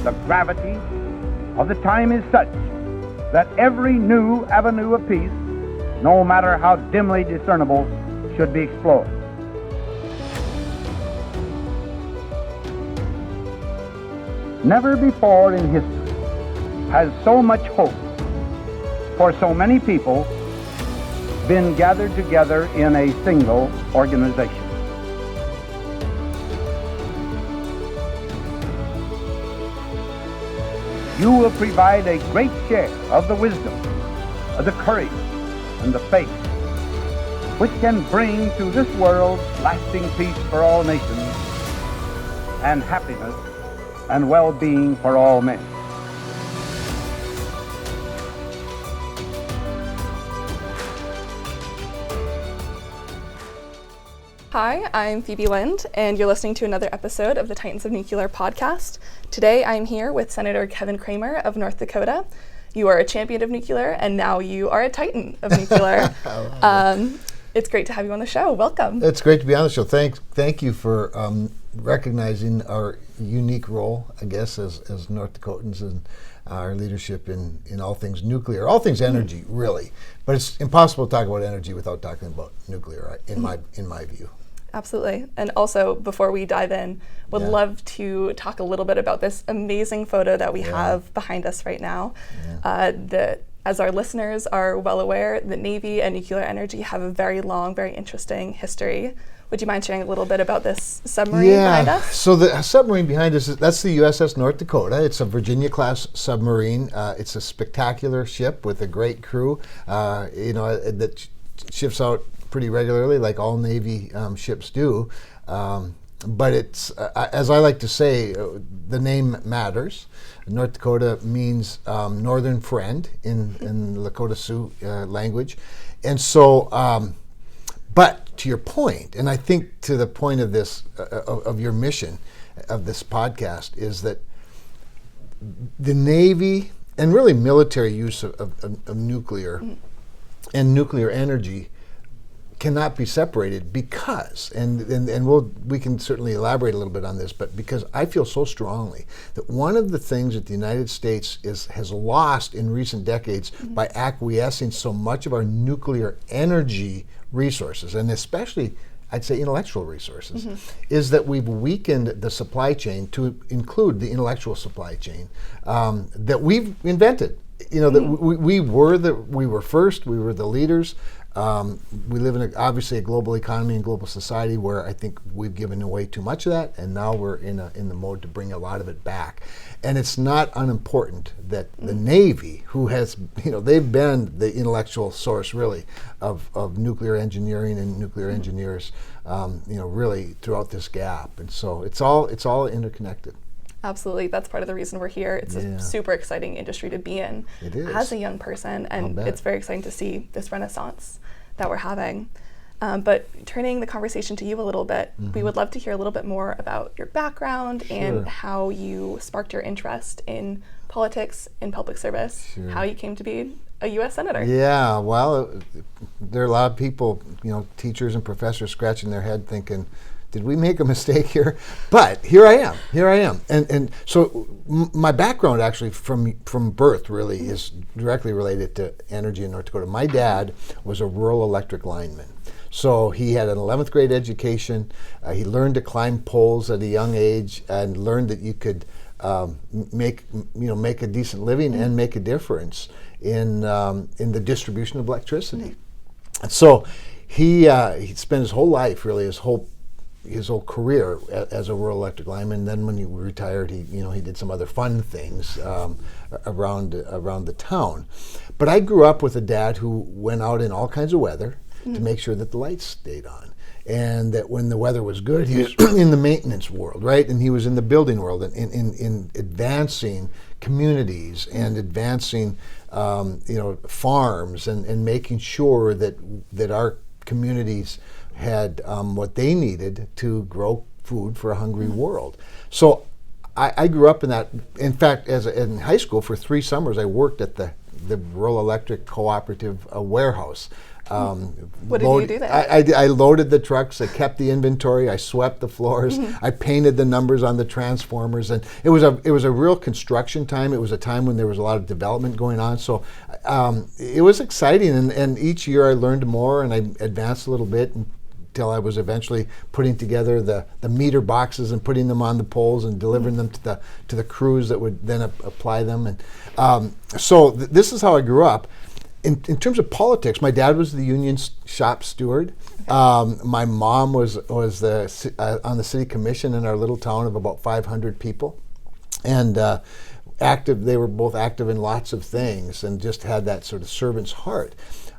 The gravity of the time is such that every new avenue of peace, no matter how dimly discernible, should be explored. Never before in history has so much hope for so many people been gathered together in a single organization. You will provide a great share of the wisdom, of the courage, and the faith which can bring to this world lasting peace for all nations and happiness and well-being for all men. Hi, I'm Phoebe Lind, and you're listening to another episode of the Titans of Nuclear podcast. Today, I'm here with Senator Kevin Cramer of North Dakota. You are a champion of nuclear, and now you are a titan of nuclear. It's great to have you on the show. Welcome. It's great to be on the show. Thank you for recognizing our unique role, I guess, as North Dakotans and our leadership in all things nuclear, all things energy, really. But it's impossible to talk about energy without talking about nuclear, in my view. Absolutely. And also, before we dive in, would love to talk a little bit about this amazing photo that we have behind us right now. As our listeners are well aware, the Navy and nuclear energy have a very long, very interesting history. Would you mind sharing a little bit about this submarine behind us? So the submarine behind us, that's the USS North Dakota. It's a Virginia-class submarine. It's a spectacular ship with a great crew, that shifts out pretty regularly, like all Navy ships do. But it's, as I like to say, the name matters. North Dakota means northern friend in Lakota Sioux language. And so, but to your point, and I think to the point of this, of your mission of this podcast, is that the Navy and really military use of nuclear and nuclear energy cannot be separated because, and we can certainly elaborate a little bit on this, but because I feel so strongly that one of the things that the United States has lost in recent decades by acquiescing so much of our nuclear energy resources, and especially I'd say intellectual resources, is that we've weakened the supply chain to include the intellectual supply chain that we've invented. That we were first, we were the leaders. We live in obviously a global economy and global society where I think we've given away too much of that, and now we're in the mode to bring a lot of it back. And it's not unimportant that the Navy, who has, they've been the intellectual source really of nuclear engineering and nuclear engineers, really throughout this gap. And so it's all interconnected. Absolutely. That's part of the reason we're here. It's a super exciting industry to be in as a young person, and it's very exciting to see this renaissance that we're having. But turning the conversation to you a little bit, we would love to hear a little bit more about your background and how you sparked your interest in politics, in public service, how you came to be a U.S. Senator. Yeah, well, there are a lot of people, teachers and professors scratching their head thinking, did we make a mistake here? But here I am. And so my background actually from birth really is directly related to energy in North Dakota. My dad was a rural electric lineman. So he had an 11th grade education. He learned to climb poles at a young age and learned that you could make a decent living and make a difference in the distribution of electricity. And so he spent his whole life, really his whole career as a rural electric lineman. And then when he retired, he did some other fun things around the town. But I grew up with a dad who went out in all kinds of weather to make sure that the lights stayed on, and that when the weather was good, he was in the maintenance world, right? And he was in the building world, and in advancing communities and advancing farms and making sure that our communities had what they needed to grow food for a hungry world. So I grew up in that. In fact, in high school for 3 summers, I worked at the Rural Electric Cooperative warehouse What did you do there? I loaded the trucks, I kept the inventory, I swept the floors, I painted the numbers on the transformers, and it was a real construction time. It was a time when there was a lot of development going on, so it was exciting, and each year I learned more and I advanced a little bit until I was eventually putting together the meter boxes and putting them on the poles and delivering them to the crews that would then apply them. And so this is how I grew up. In terms of politics, my dad was the union shop steward. My mom was on the city commission in our little town of about 500 people, and active. They were both active in lots of things and just had that sort of servant's heart.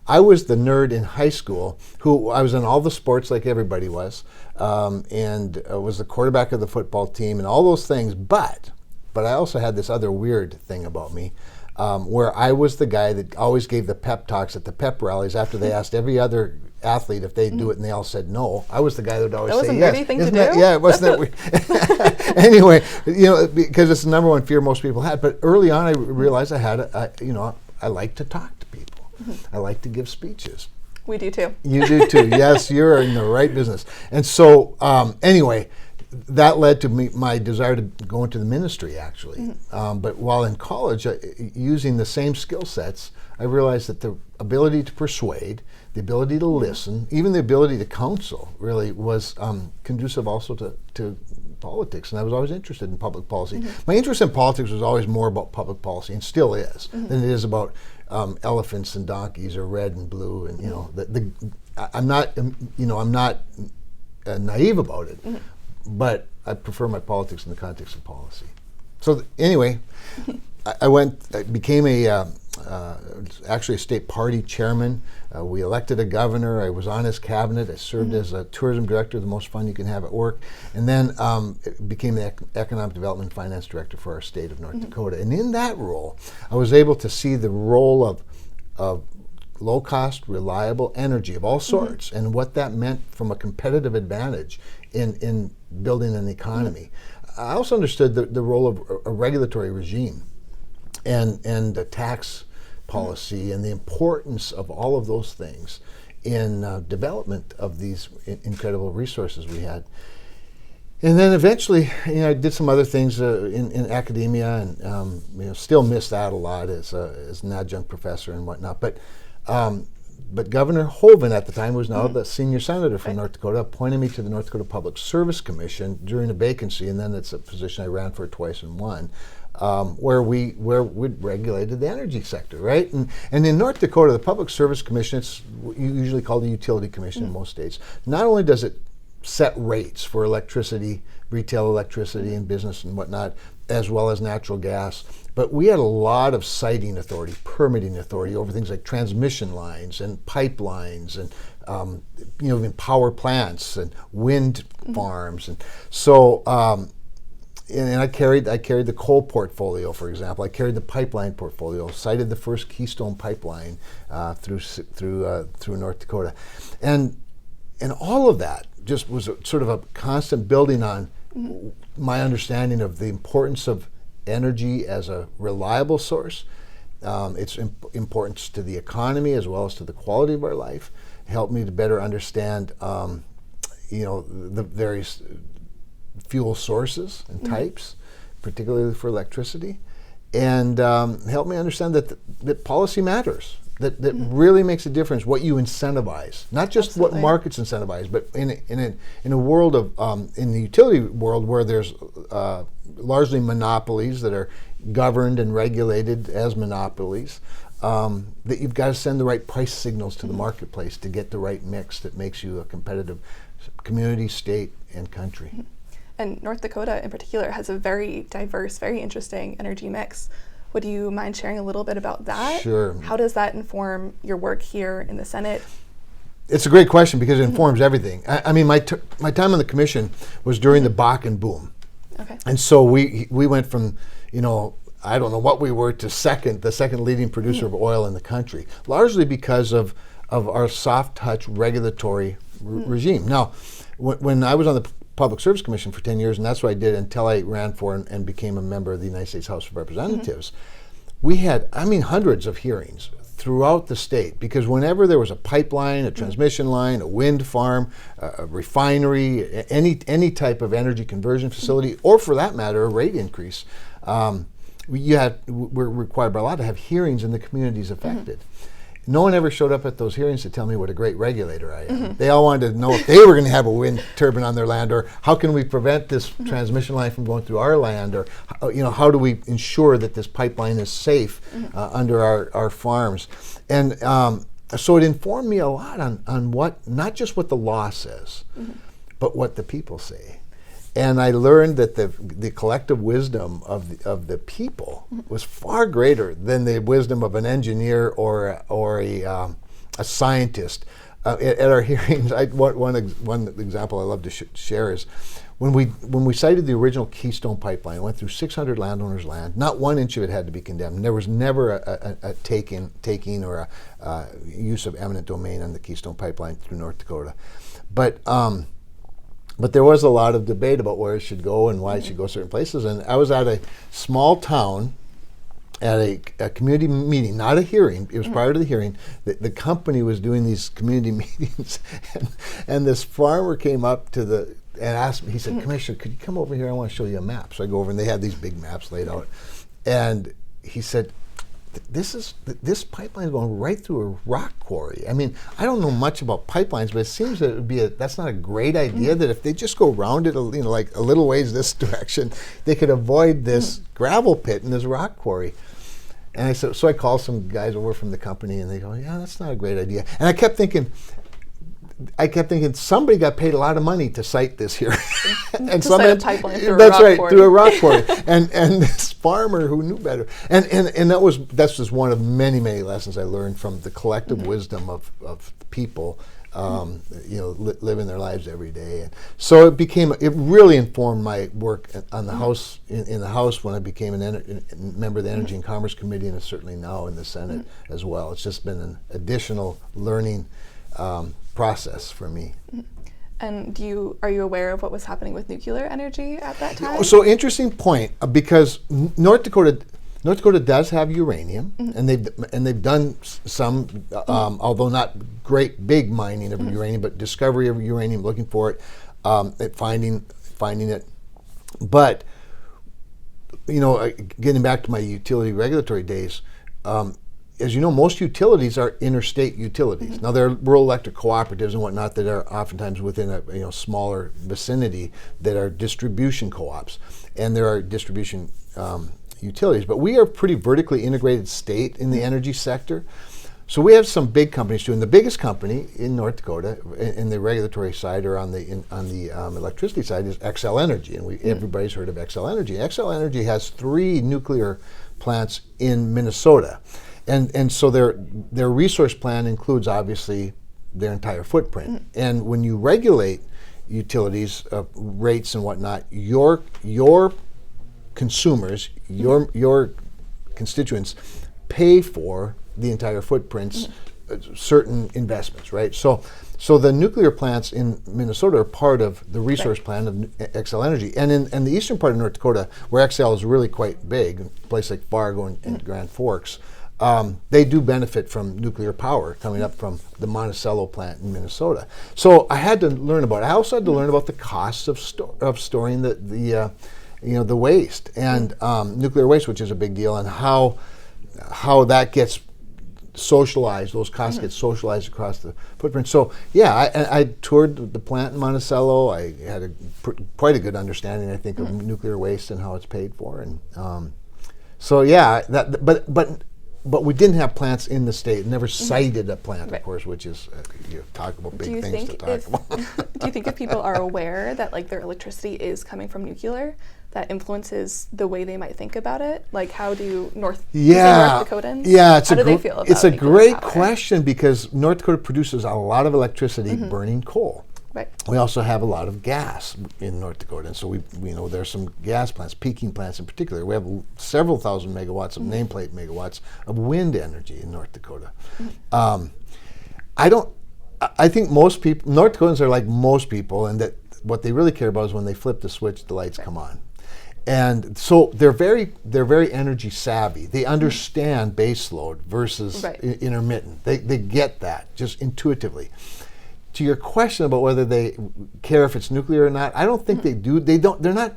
I was the nerd in high school who I was in all the sports like everybody was, and was the quarterback of the football team and all those things. But I also had this other weird thing about me, where I was the guy that always gave the pep talks at the pep rallies after they asked every other athlete if they'd do it, and they all said no. I was the guy that would always say yes. That was a nerdy thing to do? Yeah, wasn't that weird? Anyway, because it's the number one fear most people had. But early on, I realized I like to talk to people. I like to give speeches. We do too. You do too. Yes, you're in the right business. And so, anyway, that led to my desire to go into the ministry, actually. But while in college, using the same skill sets, I realized that the ability to persuade, the ability to listen, even the ability to counsel, really was conducive also to politics. And I was always interested in public policy. My interest in politics was always more about public policy, and still is, than it is about elephants and donkeys or red and blue. And I'm not naive about it. But I prefer my politics in the context of policy. So anyway, I became actually a state party chairman. We elected a governor. I was on his cabinet. I served as a tourism director, the most fun you can have at work. And then became the economic development and finance director for our state of North Dakota. And in that role, I was able to see the role of low-cost, reliable energy of all sorts, and what that meant from a competitive advantage in building an economy. I also understood the role of a regulatory regime and a tax policy and the importance of all of those things in development of these incredible resources we had. And then eventually, I did some other things in academia, and still miss that a lot as an adjunct professor and whatnot. But Governor Hoeven at the time, who was now the senior senator from North Dakota, appointed me to the North Dakota Public Service Commission during a vacancy, and then it's a position I ran for twice and won, where we regulated the energy sector, right? And in North Dakota, the Public Service Commission, it's usually called the Utility Commission in most states. Not only does it set rates for electricity, retail electricity and business and whatnot, as well as natural gas, but we had a lot of siting authority, permitting authority over things like transmission lines and pipelines and even power plants and wind farms. And so and I carried the coal portfolio, for example. I carried the pipeline portfolio, sited the first Keystone pipeline through North Dakota, and all of that just was sort of a constant building on my understanding of the importance of energy as a reliable source, its importance to the economy as well as to the quality of our life. It helped me to better understand, the various fuel sources and types, particularly for electricity, and helped me understand that policy matters. That really makes a difference. What you incentivize, not just what markets incentivize, but in a world of in the utility world where there's largely monopolies that are governed and regulated as monopolies, that you've got to send the right price signals to the marketplace to get the right mix that makes you a competitive community, state, and country. And North Dakota in particular has a very diverse, very interesting energy mix. Would you mind sharing a little bit about that? Sure. How does that inform your work here in the Senate? It's a great question because it informs everything. I mean, my time on the commission was during the Bakken boom. Okay. And so we went from, I don't know what we were, to the second leading producer of oil in the country, largely because of our soft touch regulatory regime. Now, when I was on the Public Service Commission for 10 years, and that's what I did until I ran for and became a member of the United States House of Representatives. We had, hundreds of hearings, throughout the state, because whenever there was a pipeline, a transmission line, a wind farm, a refinery, any type of energy conversion facility, or for that matter, a rate increase, we're required by law to have hearings in the communities affected. No one ever showed up at those hearings to tell me what a great regulator I am. They all wanted to know if they were going to have a wind turbine on their land, or how can we prevent this transmission line from going through our land, or how do we ensure that this pipeline is safe under our farms. And so it informed me a lot on what, not just what the law says, but what the people say. And I learned that the collective wisdom of the people was far greater than the wisdom of an engineer or a scientist. At our hearings, one example I love to share is when we cited the original Keystone Pipeline. It went through 600 landowners' land. Not 1 inch of it had to be condemned. There was never a taking or a use of eminent domain on the Keystone Pipeline through North Dakota, but there was a lot of debate about where it should go and why it should go certain places. And I was at a small town at a community meeting, not a hearing. It was prior to the hearing. The company was doing these community meetings, and this farmer came up and asked me, he said, "Commissioner, could you come over here? I want to show you a map." So I go over, and they had these big maps laid out. And he said, this pipeline is going right through a rock quarry. I mean, I don't know much about pipelines, but it seems that it would be that's not a great idea. That if they just go around it, like a little ways this direction, they could avoid this gravel pit and this rock quarry. And I said, so I called some guys over from the company, and they go, "Yeah, that's not a great idea." And I kept thinking somebody got paid a lot of money to cite this here. And to cite a pipeline through that's a rock right, quarry. through a rock quarry. and this farmer who knew better. And that's just one of many, many lessons I learned from the collective wisdom of people, living their lives every day. And so it really informed my work on the House, in the House, when I became a member of the Energy and Commerce Committee, and certainly now in the Senate as well. It's just been an additional learning process for me. And are you aware of what was happening with nuclear energy at that time? So interesting point, because North Dakota does have uranium, and they've done some, although not great big mining of uranium, but discovery of uranium, looking for it, finding it. But getting back to my utility regulatory days. As you know, most utilities are interstate utilities. Now, there are rural electric cooperatives and whatnot that are oftentimes within a smaller vicinity that are distribution co-ops, and there are distribution utilities. But we are a pretty vertically integrated state in the energy sector. So we have some big companies too, and the biggest company in North Dakota, in the regulatory side or on the electricity side, is Xcel Energy, and everybody's heard of Xcel Energy. Xcel Energy has 3 nuclear plants in Minnesota. And so their resource plan includes, obviously, their entire footprint. And when you regulate utilities, rates and whatnot, your consumers, your constituents pay for the entire footprints, certain investments, right? So the nuclear plants in Minnesota are part of the resource plan of Xcel Energy. And in the eastern part of North Dakota, where Xcel is really quite big, a place like Fargo and Grand Forks, they do benefit from nuclear power coming up from the Monticello plant in Minnesota. So I had to learn about it. I also had to learn about the costs of storing the waste and nuclear waste, which is a big deal, and how that gets socialized. Those costs get socialized across the footprint. So yeah, I toured the plant in Monticello. I had quite a good understanding, I think, of nuclear waste and how it's paid for. And so yeah, but we didn't have plants in the state. Never cited a plant, of course, which is talk about big things to talk about. Do you think if people are aware that their electricity is coming from nuclear, that influences the way they might think about it? Like, how do North Dakotans? Yeah, how do they feel about it's a great power? question, because North Dakota produces a lot of electricity burning coal. Right. We also have a lot of gas in North Dakota, and so we there's some gas plants, peaking plants in particular. We have several thousand megawatts of nameplate megawatts of wind energy in North Dakota. I think most people, North Dakotans are like most people, and that what they really care about is when they flip the switch, the lights come on. And so they're very energy savvy. They understand baseload versus intermittent. They get that just intuitively. To your question about whether they care if it's nuclear or not, I don't think they do. They're not.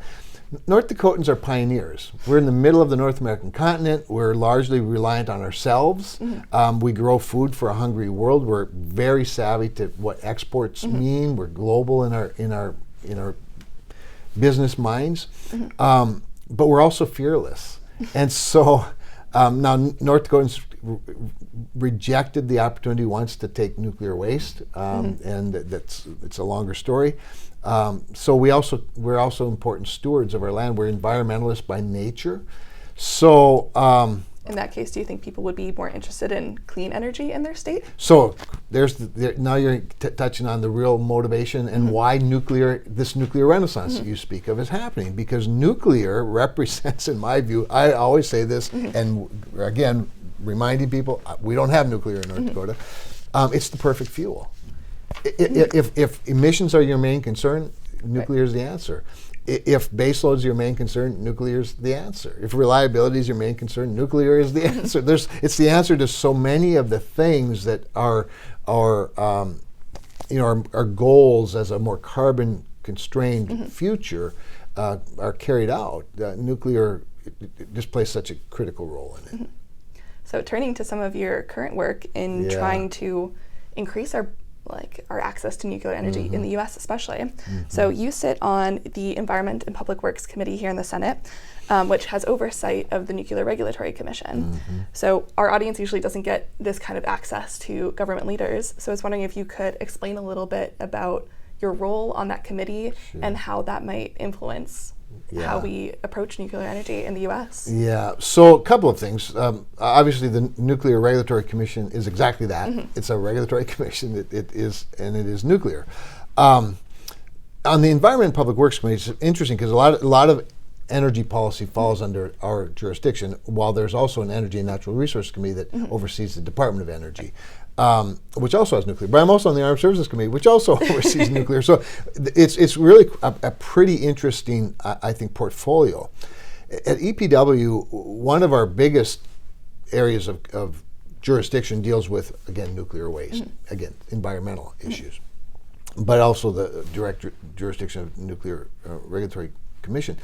North Dakotans are pioneers. We're in the middle of the North American continent. We're largely reliant on ourselves. We grow food for a hungry world. We're very savvy to what exports mean. We're global in our business minds, but we're also fearless. And so now North Dakotans rejected the opportunity once to take nuclear waste, and it's a longer story. So we're also important stewards of our land. We're environmentalists by nature. So in that case, do you think people would be more interested in clean energy in their state? So now you're touching on the real motivation and why this nuclear renaissance that you speak of is happening. Because nuclear represents, in my view, I always say this, and again, reminding people, we don't have nuclear in North Dakota. It's the perfect fuel. If emissions are your main concern, nuclear is the answer. If baseload is your main concern, nuclear is the answer. If reliability is your main concern, nuclear is the answer. It's the answer to so many of the things that are goals as a more carbon constrained future are carried out. Nuclear just plays such a critical role in it. So turning to some of your current work in trying to increase our access to nuclear energy in the U.S. especially. So you sit on the Environment and Public Works Committee here in the Senate, which has oversight of the Nuclear Regulatory Commission. So our audience usually doesn't get this kind of access to government leaders. So I was wondering if you could explain a little bit about your role on that committee and how that might influence how we approach nuclear energy in the U.S. Yeah, so a couple of things. Obviously, the Nuclear Regulatory Commission is exactly that. It's a regulatory commission. It is nuclear. On the Environment and Public Works Committee, it's interesting because a lot of energy policy falls under our jurisdiction, while there's also an Energy and Natural Resources Committee that oversees the Department of Energy. Which also has nuclear. But I'm also on the Armed Services Committee, which also oversees nuclear. So it's really a pretty interesting, I think, portfolio. At EPW, one of our biggest areas of jurisdiction deals with, again, nuclear waste, again, environmental issues, but also the direct jurisdiction of Nuclear Regulatory Commission.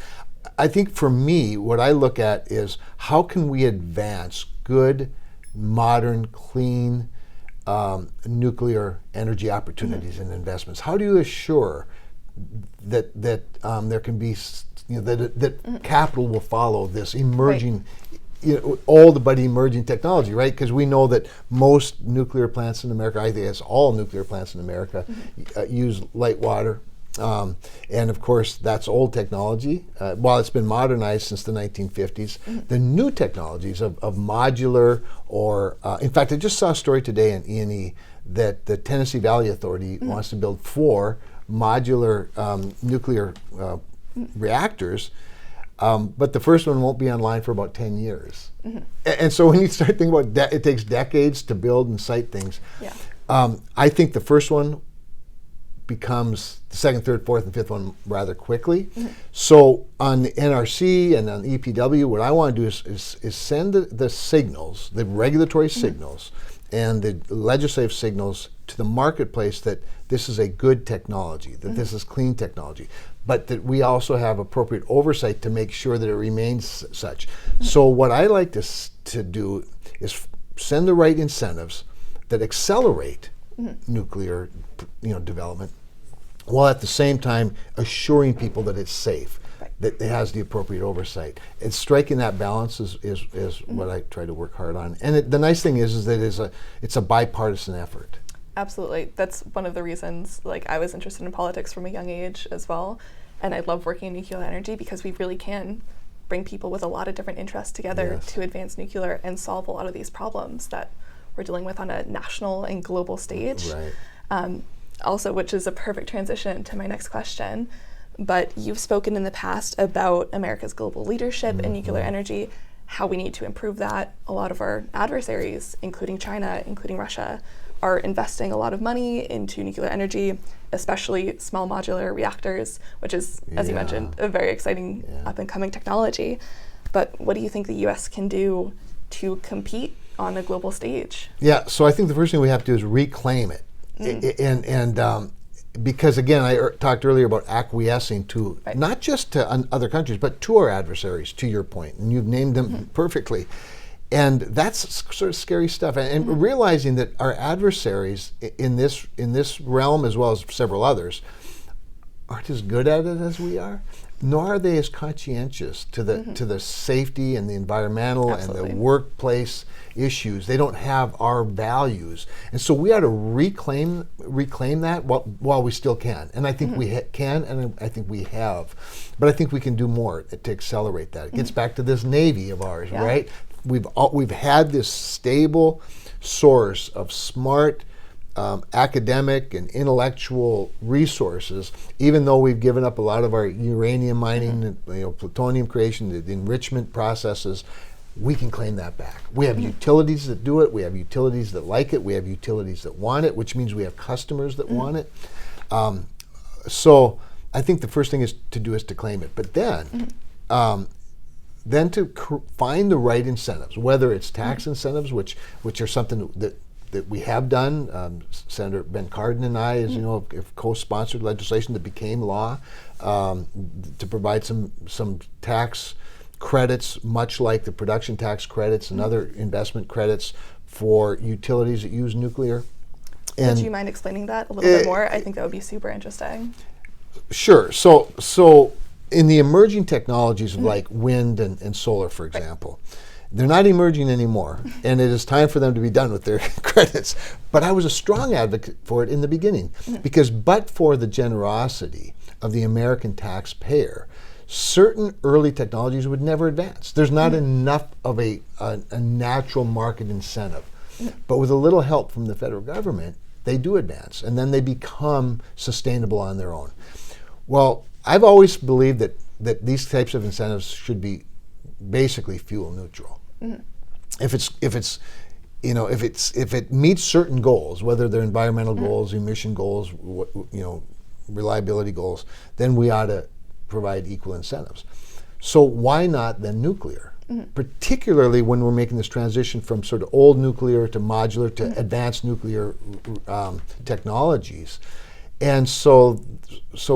I think for me, what I look at is how can we advance good, modern, clean, nuclear energy opportunities and investments? How do you assure that there can be, that capital will follow this emerging, all but emerging technology, right? Because we know that most nuclear plants in America, I think it's all nuclear plants in America, use light water. And of course, that's old technology. While it's been modernized since the 1950s, the new technologies of modular or, in fact, I just saw a story today in E&E that the Tennessee Valley Authority wants to build 4 modular nuclear reactors, but the first one won't be online for about 10 years. And so when you start thinking about it takes decades to build and site things. I think the first one becomes the second, third, fourth, and fifth one rather quickly. So on the NRC and on EPW, what I want to do is send the signals, the regulatory signals, and the legislative signals to the marketplace that this is a good technology, that this is clean technology, but that we also have appropriate oversight to make sure that it remains such. So what I like to do is send the right incentives that accelerate nuclear development, while at the same time assuring people that it's safe, that it has the appropriate oversight. And striking that balance is what I try to work hard on. And the nice thing is that it's a bipartisan effort. Absolutely. That's one of the reasons I was interested in politics from a young age as well. And I love working in nuclear energy because we really can bring people with a lot of different interests together to advance nuclear and solve a lot of these problems that we're dealing with on a national and global stage. Also, which is a perfect transition to my next question, but you've spoken in the past about America's global leadership in nuclear energy, how we need to improve that. A lot of our adversaries, including China, including Russia, are investing a lot of money into nuclear energy, especially small modular reactors, which is, as you mentioned, a very exciting up-and-coming technology. But what do you think the U.S. can do to compete on a global stage? Yeah, so I think the first thing we have to do is reclaim it. Because again, I talked earlier about acquiescing to not just to other countries, but to our adversaries, to your point, and you've named them perfectly. And that's sort of scary stuff. And realizing that our adversaries in this realm, as well as several others, aren't as good at it as we are, nor are they as conscientious to the safety and the environmental and the workplace issues. They don't have our values, and so we ought to reclaim that while we still can. And I think we can, and I think we have, but I think we can do more to accelerate that. It gets back to this Navy of ours, right? We've had this stable source of smart academic and intellectual resources, even though we've given up a lot of our uranium mining, plutonium creation, the enrichment processes. We can claim that back. We have utilities that do it. We have utilities that like it. We have utilities that want it, which means we have customers that want it. So I think the first thing is to claim it. But then to find the right incentives, whether it's tax incentives, which are something that we have done. Senator Ben Cardin and I, as you know, have co-sponsored legislation that became law to provide some tax credits, much like the production tax credits and other investment credits for utilities that use nuclear. And would you mind explaining that a little bit more? I think that would be super interesting. Sure. So in the emerging technologies of like wind and solar, for example, they're not emerging anymore, and it is time for them to be done with their credits. But I was a strong advocate for it in the beginning, because but for the generosity of the American taxpayer, certain early technologies would never advance. There's not enough of a natural market incentive. But with a little help from the federal government, they do advance, and then they become sustainable on their own. Well, I've always believed that these types of incentives should be basically fuel neutral. If it meets certain goals, whether they're environmental goals, emission goals, reliability goals, then we ought to provide equal incentives. So why not then nuclear? Particularly when we're making this transition from sort of old nuclear to modular to advanced nuclear technologies. And so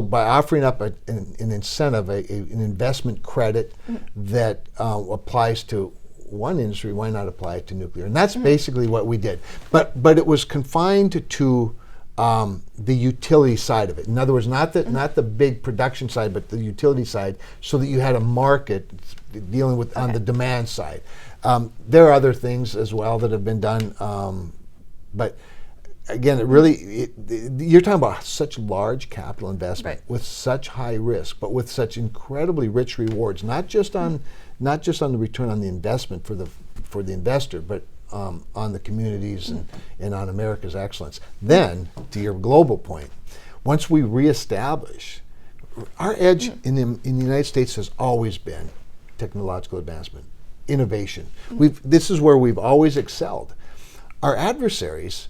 by offering up an incentive, an investment credit that applies to one industry, why not apply it to nuclear? And that's basically what we did. But it was confined to the utility side of it. In other words, not the big production side, but the utility side, so that you had a market dealing with on the demand side. There are other things as well that have been done, but again, you're talking about such large capital investment with such high risk, but with such incredibly rich rewards. Not just on the return on the investment for the investor, but on the communities and on America's excellence. Then, to your global point, once we reestablish, our edge in the United States has always been technological advancement, innovation. This is where we've always excelled. Our adversaries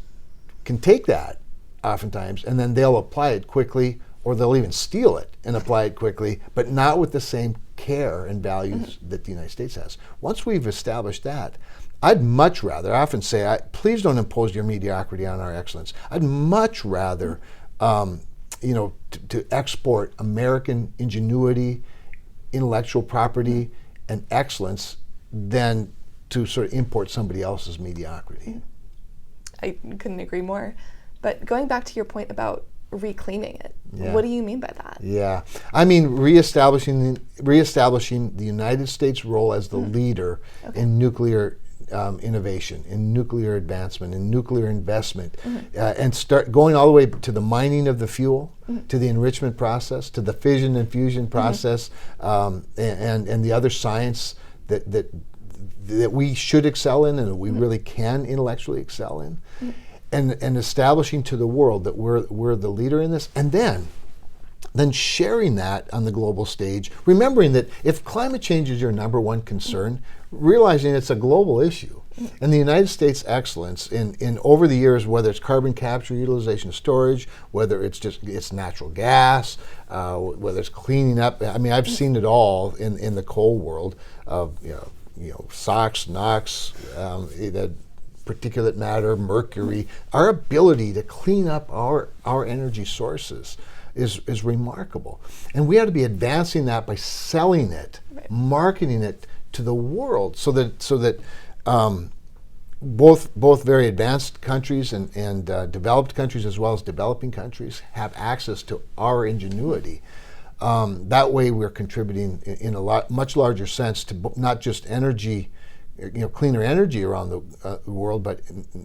can take that oftentimes, and then they'll apply it quickly, or they'll even steal it and apply it quickly, but not with the same care and values that the United States has. Once we've established that, I'd much rather, I often say, please don't impose your mediocrity on our excellence. I'd much rather, to export American ingenuity, intellectual property, and excellence than to sort of import somebody else's mediocrity. I couldn't agree more. But going back to your point about reclaiming it, what do you mean by that? Yeah, I mean reestablishing the United States role as the leader in nuclear innovation, in nuclear advancement, in nuclear investment, and start going all the way to the mining of the fuel, to the enrichment process, to the fission and fusion process, and the other science that we should excel in and that we really can intellectually excel in, and establishing to the world that we're the leader in this, and then sharing that on the global stage, remembering that if climate change is your number one concern, realizing it's a global issue. And the United States excellence in over the years, whether it's carbon capture, utilization, storage, whether it's natural gas, whether it's cleaning up. I mean, I've seen it all in the coal world of SOx, NOx, particulate matter, mercury. Our ability to clean up our energy sources is remarkable, and we ought to be advancing that by selling it, marketing it to the world, so that both very advanced countries and developed countries as well as developing countries have access to our ingenuity. That way, we're contributing in a much larger sense to not just energy, cleaner energy around the world, but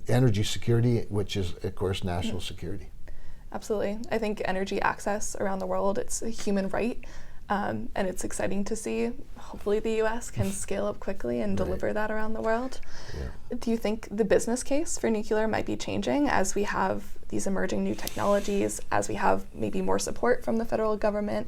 energy security, which is, of course, national security. Absolutely. I think energy access around the world, it's a human right, and it's exciting to see. Hopefully the U.S. can scale up quickly and deliver that around the world. Yeah. Do you think the business case for nuclear might be changing as we have these emerging new technologies, as we have maybe more support from the federal government?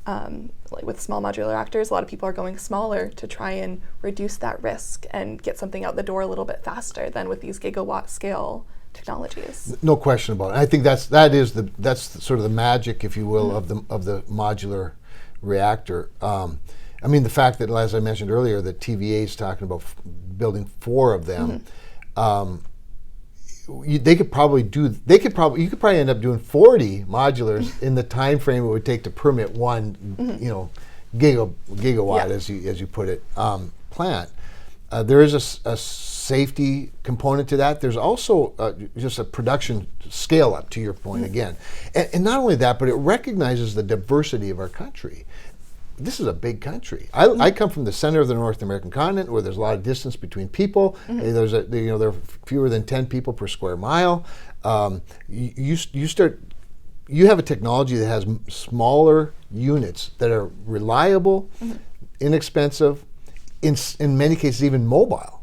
Like with small modular reactors, a lot of people are going smaller to try and reduce that risk and get something out the door a little bit faster than with these gigawatt scale technologies. No question about it. I think that's sort of the magic, if you will, of the modular reactor. I mean, the fact that, as I mentioned earlier, that TVA is talking about building 4 of them. You could probably end up doing 40 modulars in the time frame it would take to permit one, gigawatt, as you put it, plant. There is a safety component to that. There's also just a production scale up, to your point again. And not only that, but it recognizes the diversity of our country. This is a big country. I come from the center of the North American continent, where there's a lot of distance between people. There are fewer than 10 people per square mile. You have a technology that has smaller units that are reliable, inexpensive, in many cases even mobile.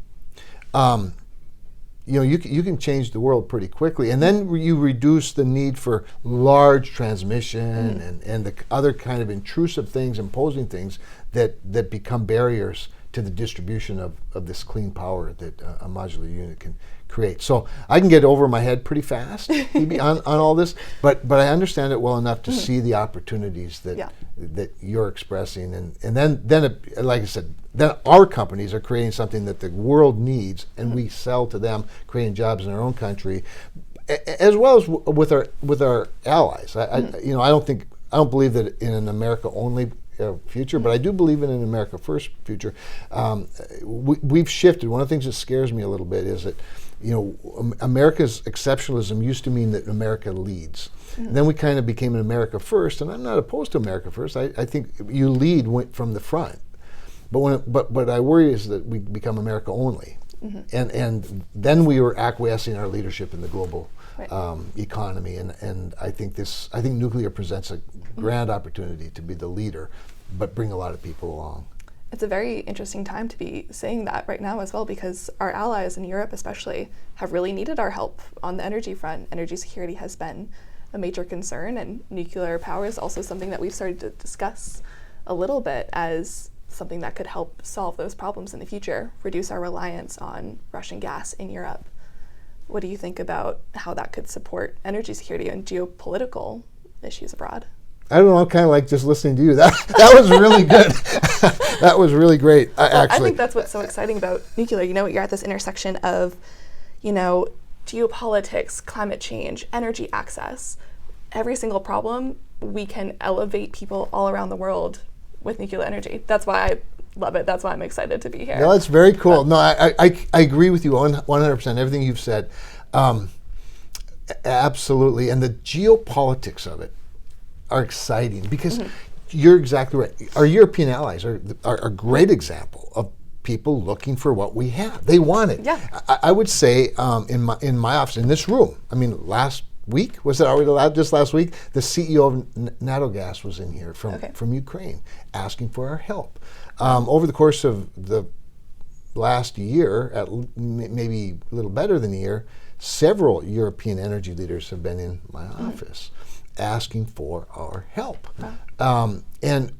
You can change the world pretty quickly, and then you reduce the need for large transmission and the other kind of intrusive things, imposing things that become barriers to the distribution of this clean power that a modular unit can create. So I can get over my head pretty fast on all this, but I understand it well enough to see the opportunities that you're expressing, and then like I said, then our companies are creating something that the world needs, and we sell to them, creating jobs in our own country, as well as with our allies. I don't believe that in an America only future, but I do believe in an America first future. We've shifted. One of the things that scares me a little bit is that America's exceptionalism used to mean that America leads. And then we kind of became an America first, and I'm not opposed to America first. I think you lead from the front. But what I worry is that we become America only, and then we were acquiescing our leadership in the global economy. And I think nuclear presents a grand opportunity to be the leader, but bring a lot of people along. It's a very interesting time to be saying that right now as well, because our allies in Europe especially have really needed our help on the energy front. Energy security has been a major concern, and nuclear power is also something that we've started to discuss a little bit as something that could help solve those problems in the future, reduce our reliance on Russian gas in Europe. What do you think about how that could support energy security and geopolitical issues abroad? I don't know, I kind of like just listening to you. That was really good. That was really great, actually. I think that's what's so exciting about nuclear. You're at this intersection of, geopolitics, climate change, energy access. Every single problem, we can elevate people all around the world with nuclear energy. That's why I love it. That's why I'm excited to be here. No, it's very cool. No, I agree with you 100%, everything you've said. Absolutely. And the geopolitics of it are exciting, because you're exactly right. Our European allies are a great example of people looking for what we have. They want it. Yeah. I would say in my office, in this room, last week, was it already just last week? The CEO of NATO Gas was in here from Ukraine, asking for our help. Over the course of the last year, maybe a little better than a year, several European energy leaders have been in my office asking for our help. Wow. And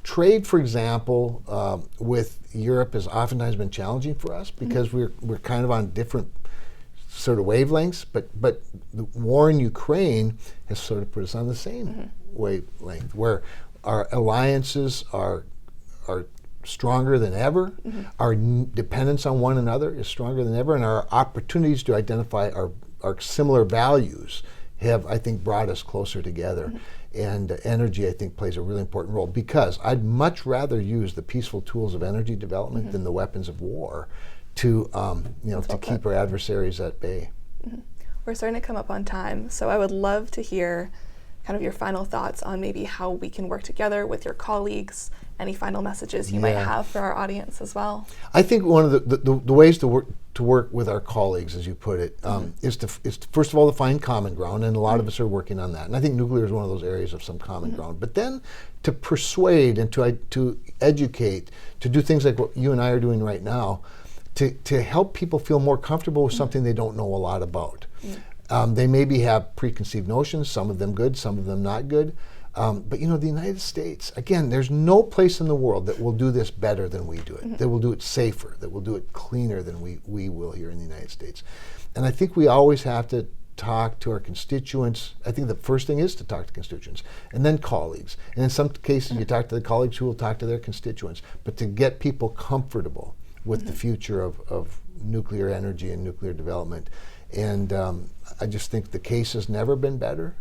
trade, for example, with Europe has oftentimes been challenging for us because we're kind of on different sort of wavelengths, but the war in Ukraine has sort of put us on the same wavelength, where our alliances are stronger than ever, our dependence on one another is stronger than ever, and our opportunities to identify our similar values have, I think, brought us closer together. And energy, I think, plays a really important role, because I'd much rather use the peaceful tools of energy development than the weapons of war to keep our adversaries at bay. We're starting to come up on time, so I would love to hear kind of your final thoughts on maybe how we can work together with your colleagues, any final messages you might have for our audience as well. I think one of the ways to work with our colleagues, as you put it, is to first of all to find common ground, and a lot of us are working on that. And I think nuclear is one of those areas of some common ground. But then to persuade and to educate, to do things like what you and I are doing right now, to help people feel more comfortable with something they don't know a lot about. They maybe have preconceived notions, some of them good, some of them not good. But the United States, again, there's no place in the world that will do this better than we do it, that will do it safer, that will do it cleaner than we will here in the United States. And I think we always have to talk to our constituents. I think the first thing is to talk to constituents, and then colleagues. And in some cases, you talk to the colleagues who will talk to their constituents. But to get people comfortable with the future of nuclear energy and nuclear development. And I just think the case has never been better,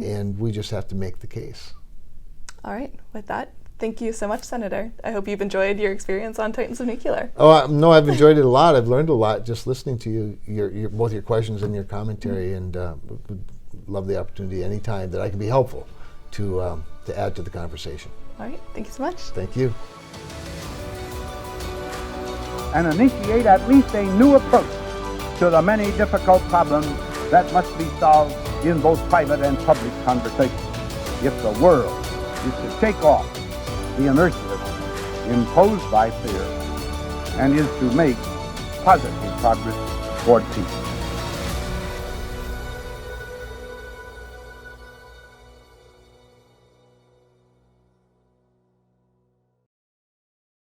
and we just have to make the case. All right. With that, thank you so much, Senator. I hope you've enjoyed your experience on Titans of Nuclear. Oh, no, I've enjoyed it a lot. I've learned a lot just listening to you, both your questions and your commentary, and would love the opportunity anytime that I can be helpful to add to the conversation. All right. Thank you so much. Thank you. And initiate at least a new approach to the many difficult problems that must be solved in both private and public conversation if the world is to shake off the inertia imposed by fear and is to make positive progress toward peace.